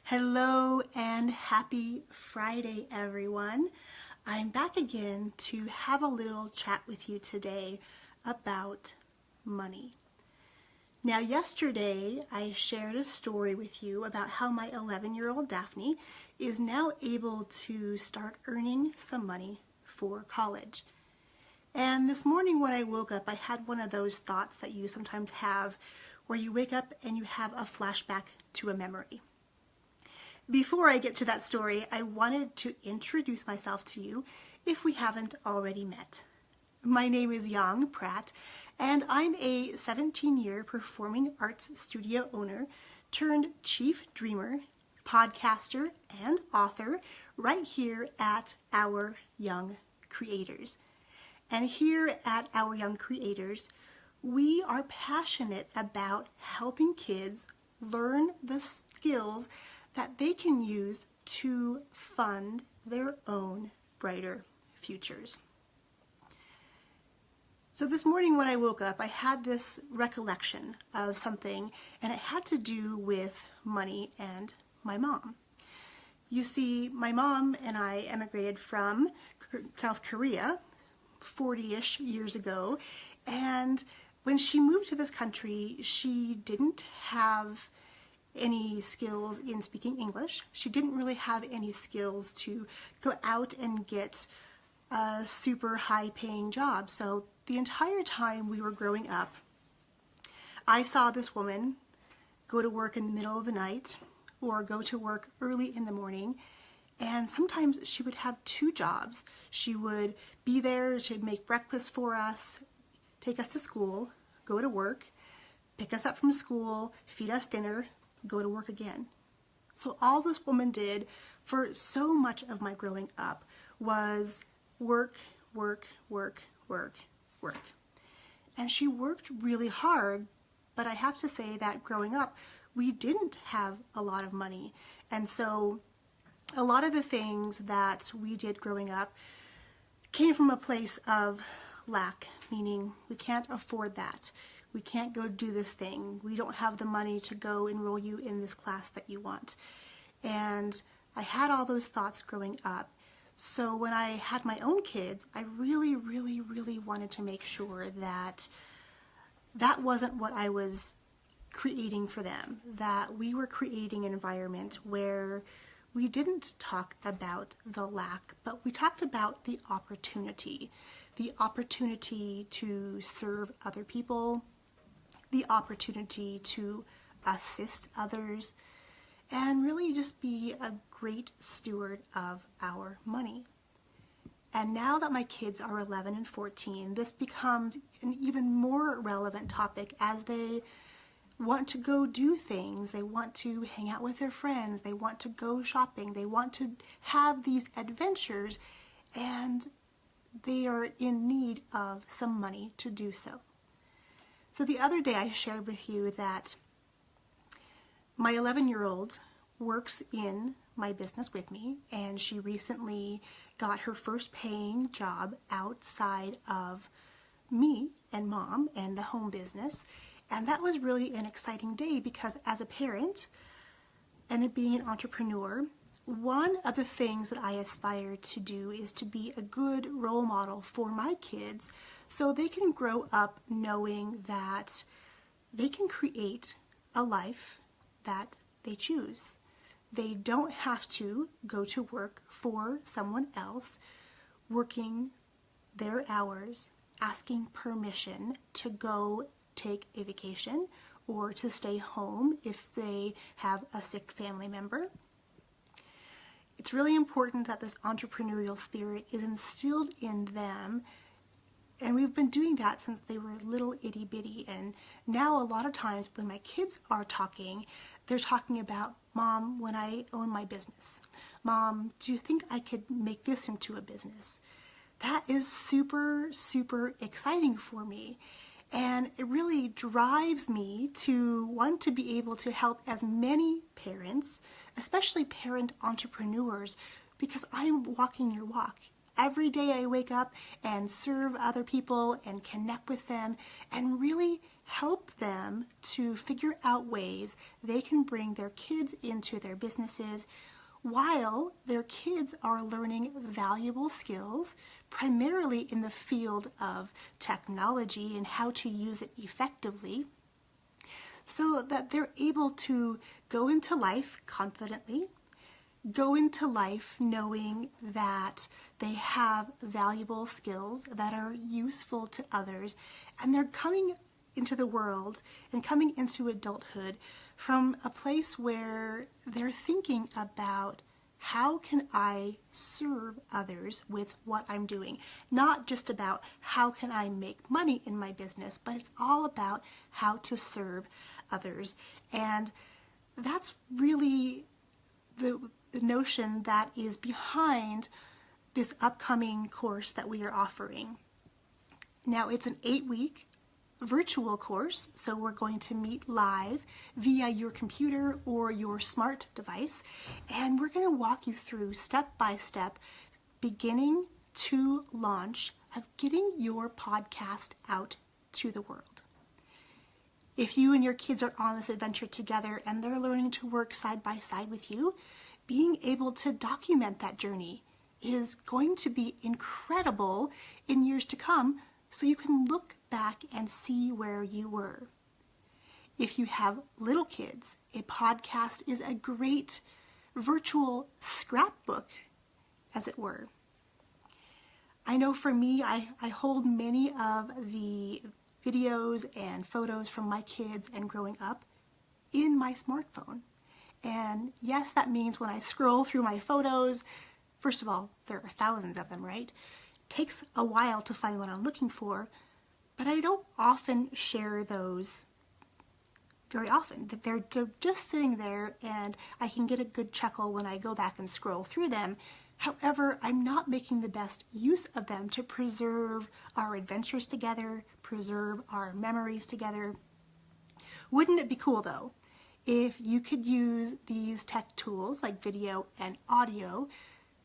Hello and happy Friday, everyone. I'm back again to have a little chat with you today about money. Now, yesterday I shared a story with you about how my 11-year-old Daphne is now able to start earning some money for college. And this morning when I woke up, I had one of those thoughts that you sometimes have where you wake up and you have a flashback to a memory. Before I get to that story, I wanted to introduce myself to you if we haven't already met. My name is Yang Pratt, and I'm a 17-year performing arts studio owner turned chief dreamer, podcaster, and author right here at Our Young Creators. And here at Our Young Creators, we are passionate about helping kids learn the skills that they can use to fund their own brighter futures. So this morning when I woke up, I had this recollection of something, and it had to do with money and my mom. You see, my mom and I emigrated from South Korea 40-ish years ago, and when she moved to this country, she didn't have any skills in speaking English. She didn't really have any skills to go out and get a super high-paying job. So the entire time we were growing up, I saw this woman go to work in the middle of the night or go to work early in the morning, and sometimes she would have two jobs. She would be there to make breakfast for us, take us to school, go to work, pick us up from school, feed us dinner, go to work again. So all this woman did for so much of my growing up was work, work, work, work, work. And she worked really hard, but I have to say that growing up, we didn't have a lot of money. And so a lot of the things that we did growing up came from a place of lack, meaning we can't afford that. We can't go do this thing. We don't have the money to go enroll you in this class that you want. And I had all those thoughts growing up. So when I had my own kids, I really, really, really wanted to make sure that that wasn't what I was creating for them, that we were creating an environment where we didn't talk about the lack, but we talked about the opportunity to serve other people, the opportunity to assist others, and really just be a great steward of our money. And now that my kids are 11 and 14, this becomes an even more relevant topic as they want to go do things. They want to hang out with their friends. They want to go shopping. They want to have these adventures, and they are in need of some money to do so. So the other day I shared with you that my 11-year-old works in my business with me, and she recently got her first paying job outside of me and mom and the home business. And that was really an exciting day because as a parent and being an entrepreneur, one of the things that I aspire to do is to be a good role model for my kids so they can grow up knowing that they can create a life that they choose. They don't have to go to work for someone else, working their hours, asking permission to go take a vacation or to stay home if they have a sick family member. It's really important that this entrepreneurial spirit is instilled in them, and we've been doing that since they were little itty bitty. And now a lot of times when my kids are talking, they're talking about, Mom, when I own my business, Mom, do you think I could make this into a business? That is super, super exciting for me. And it really drives me to want to be able to help as many parents, especially parent entrepreneurs, because I'm walking your walk. Every day I wake up and serve other people and connect with them and really help them to figure out ways they can bring their kids into their businesses while their kids are learning valuable skills, primarily in the field of technology and how to use it effectively, so that they're able to go into life confidently, go into life knowing that they have valuable skills that are useful to others, and they're coming into the world and coming into adulthood from a place where they're thinking about how can I serve others with what I'm doing? Not just about how can I make money in my business, but it's all about how to serve others. And that's really the notion that is behind this upcoming course that we are offering. Now, it's an 8-week virtual course, so we're going to meet live via your computer or your smart device, and we're going to walk you through step by step, beginning to launch, of getting your podcast out to the world. If you and your kids are on this adventure together and they're learning to work side by side with you, being able to document that journey is going to be incredible in years to come, so you can look back and see where you were. If you have little kids, a podcast is a great virtual scrapbook, as it were. I know for me, I hold many of the videos and photos from my kids and growing up in my smartphone. And yes, that means when I scroll through my photos, first of all, there are thousands of them, right? Takes a while to find what I'm looking for, but I don't often share those very often. They're just sitting there and I can get a good chuckle when I go back and scroll through them. However, I'm not making the best use of them to preserve our adventures together, preserve our memories together. Wouldn't it be cool though, if you could use these tech tools like video and audio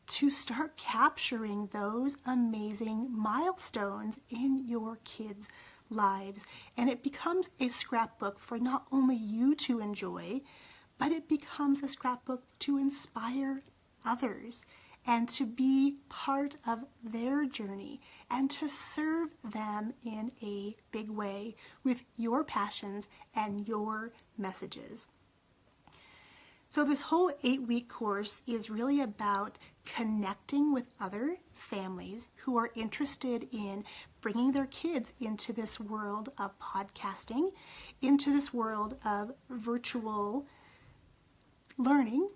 to start capturing those amazing milestones in your kids' lives. And it becomes a scrapbook for not only you to enjoy, but it becomes a scrapbook to inspire others and to be part of their journey and to serve them in a big way with your passions and your messages. So this whole 8-week course is really about connecting with other families who are interested in bringing their kids into this world of podcasting, into this world of virtual learning,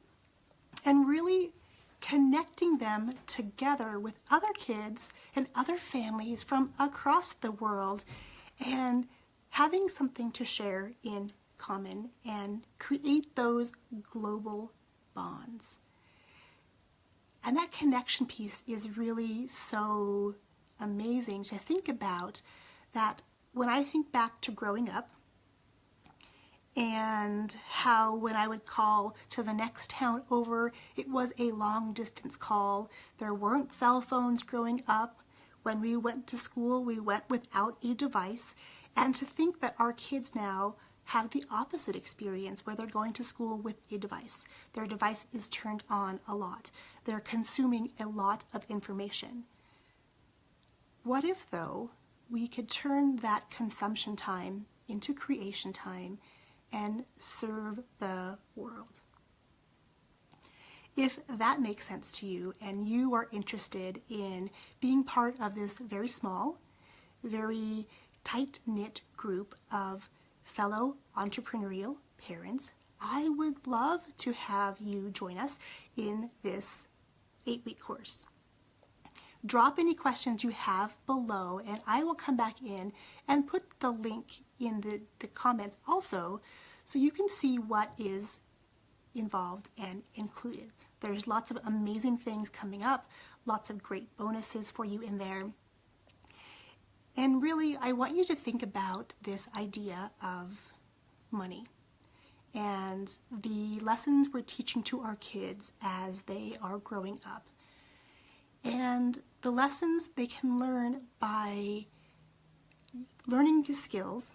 and really connecting them together with other kids and other families from across the world and having something to share in common and create those global bonds. And that connection piece is really so amazing to think about, that when I think back to growing up and how when I would call to the next town over, it was a long distance call. There weren't cell phones growing up. When we went to school, we went without a device. And to think that our kids now have the opposite experience where they're going to school with a device. Their device is turned on a lot. They're consuming a lot of information. What if, though, we could turn that consumption time into creation time and serve the world? If that makes sense to you and you are interested in being part of this very small, very tight-knit group of fellow entrepreneurial parents, I would love to have you join us in this 8-week course. Drop any questions you have below and I will come back in and put the link in the comments also so you can see what is involved and included. There's lots of amazing things coming up, lots of great bonuses for you in there. And really, I want you to think about this idea of money and the lessons we're teaching to our kids as they are growing up. And the lessons they can learn by learning these skills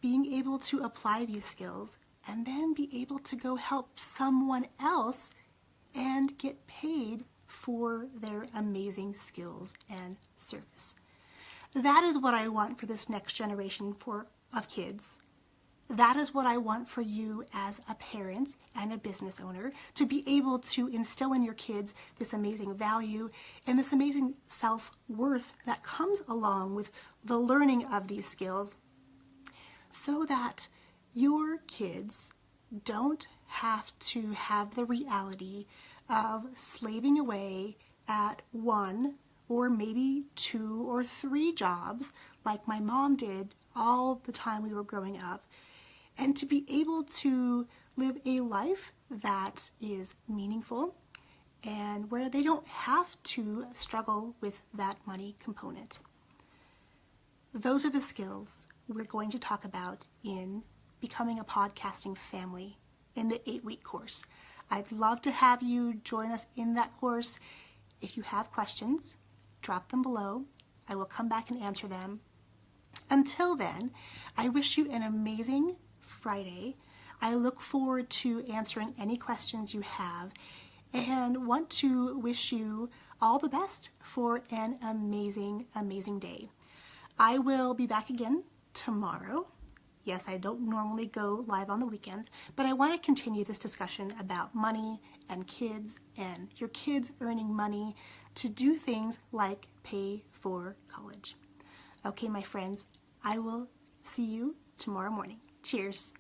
being able to apply these skills and then be able to go help someone else and get paid for their amazing skills and service. That is what I want for this next generation of kids. That is what I want for you as a parent and a business owner, to be able to instill in your kids this amazing value and this amazing self-worth that comes along with the learning of these skills, so that your kids don't have to have the reality of slaving away at one or maybe 2 or 3 jobs like my mom did all the time we were growing up, and to be able to live a life that is meaningful and where they don't have to struggle with that money component. Those are the skills we're going to talk about in Becoming a Podcasting Family in the 8-week course. I'd love to have you join us in that course. If you have questions, drop them below. I will come back and answer them. Until then, I wish you an amazing Friday. I look forward to answering any questions you have and want to wish you all the best for an amazing, amazing day. I will be back again tomorrow. Yes, I don't normally go live on the weekends, but I want to continue this discussion about money and kids and your kids earning money to do things like pay for college. Okay, my friends, I will see you tomorrow morning. Cheers.